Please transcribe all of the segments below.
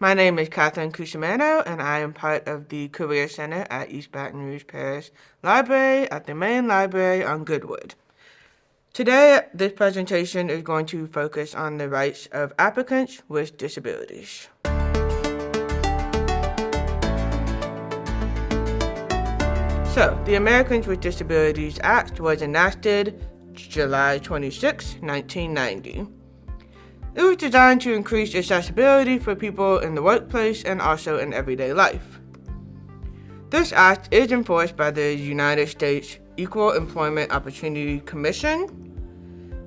My name is Catherine Cusimano, and I am part of the Career Center at East Baton Rouge Parish Library at the main library on Goodwood. Today, this presentation is going to focus on the rights of applicants with disabilities. So, the Americans with Disabilities Act was enacted July 26, 1990. It was designed to increase accessibility for people in the workplace and also in everyday life. This act is enforced by the United States Equal Employment Opportunity Commission,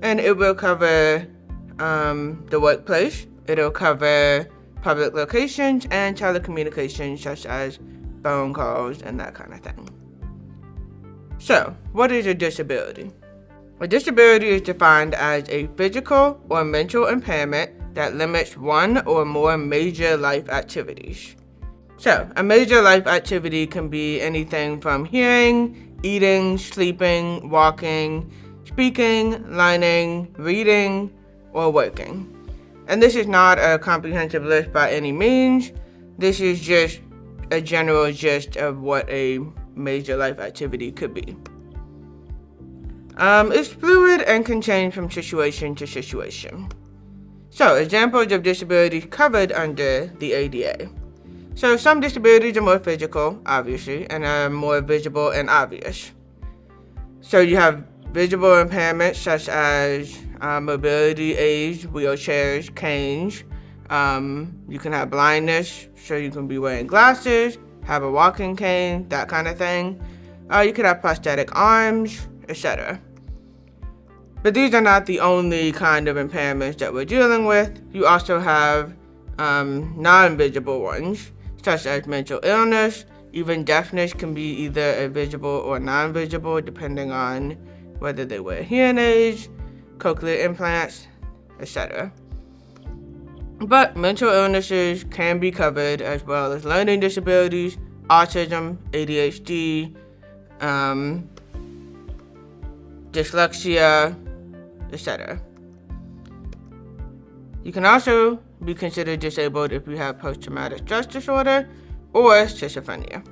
and it will cover the workplace. It'll cover public locations and telecommunications such as phone calls and that kind of thing. So, what is a disability? A disability is defined as a physical or mental impairment that limits one or more major life activities. So, a major life activity can be anything from hearing, eating, sleeping, walking, speaking, learning, reading, or working. And this is not a comprehensive list by any means. This is just a general gist of what a major life activity could be. It's fluid and can change from situation to situation. So, examples of disabilities covered under the ADA. So, some disabilities are more physical, obviously, and are more visible and obvious. So, you have visible impairments such as mobility aids, wheelchairs, canes. You can have blindness, so you can be wearing glasses, have a walking cane, that kind of thing. You could have prosthetic arms, etc. But these are not the only kind of impairments that we're dealing with. You also have non-visible ones, such as mental illness. Even deafness can be either a visible or non-visible, depending on whether they wear hearing aids, cochlear implants, etc. But mental illnesses can be covered, as well as learning disabilities, autism, ADHD, dyslexia, etc. You can also be considered disabled if you have post-traumatic stress disorder or schizophrenia.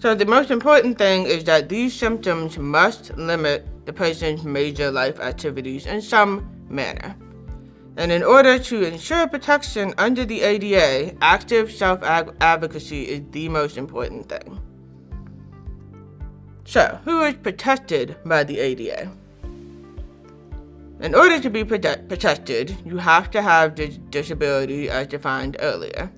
So the most important thing is that these symptoms must limit the person's major life activities in some manner. And in order to ensure protection under the ADA, active self-advocacy is the most important thing. So, who is protected by the ADA? In order to be protected, you have to have the disability as defined earlier.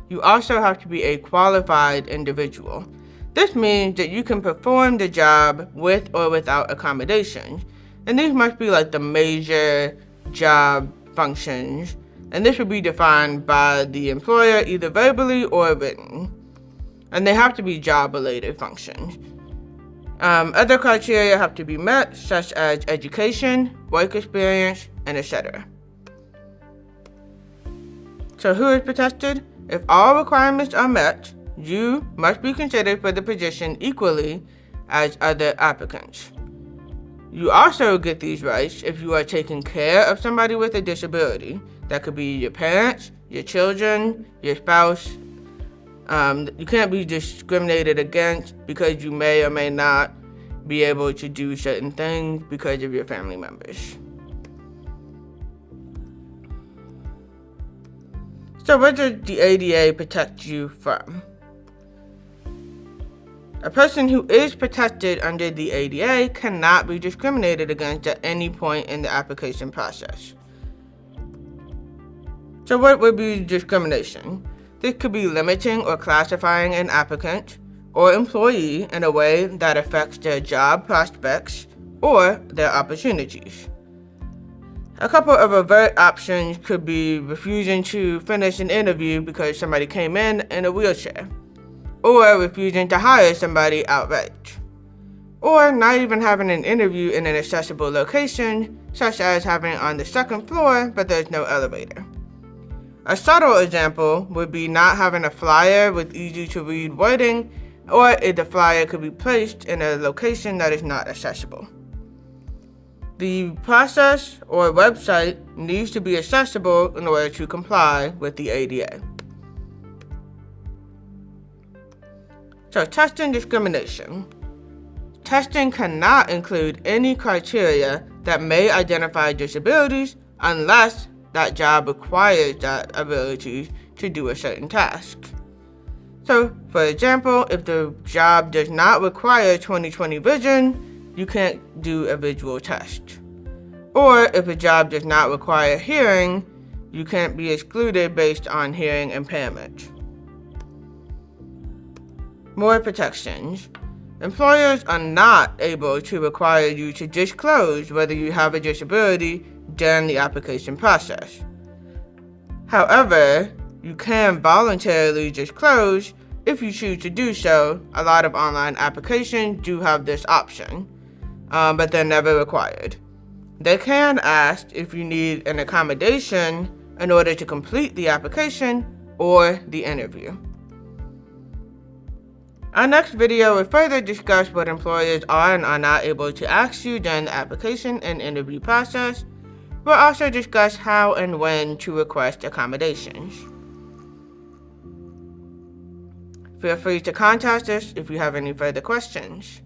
You also have to be a qualified individual. This means that you can perform the job with or without accommodations. And these must be like the major job functions. And this will be defined by the employer either verbally or written. And they have to be job-related functions. Other criteria have to be met, such as education, work experience, and etc. So who is protected? If all requirements are met, you must be considered for the position equally as other applicants. You also get these rights if you are taking care of somebody with a disability. That could be your parents, your children, your spouse. You can't be discriminated against because you may or may not be able to do certain things because of your family members. So what does the ADA protect you from? A person who is protected under the ADA cannot be discriminated against at any point in the application process. So what would be discrimination? This could be limiting or classifying an applicant or employee in a way that affects their job prospects or their opportunities. A couple of overt options could be refusing to finish an interview because somebody came in a wheelchair, or refusing to hire somebody outright, or not even having an interview in an accessible location, such as having it on the second floor but there's no elevator. A subtle example would be not having a flyer with easy-to-read wording, or if the flyer could be placed in a location that is not accessible. The process or website needs to be accessible in order to comply with the ADA. So, testing discrimination. Testing cannot include any criteria that may identify disabilities unless that job requires that ability to do a certain task. So, for example, if the job does not require 20/20 vision, you can't do a visual test. Or if a job does not require hearing, you can't be excluded based on hearing impairment. More protections. Employers are not able to require you to disclose whether you have a disability during the application process. However, you can voluntarily disclose if you choose to do so. A lot of online applications do have this option, but they're never required. They can ask if you need an accommodation in order to complete the application or the interview. Our next video will further discuss what employers are and are not able to ask you during the application and interview process. We'll also discuss how and when to request accommodations. Feel free to contact us if you have any further questions.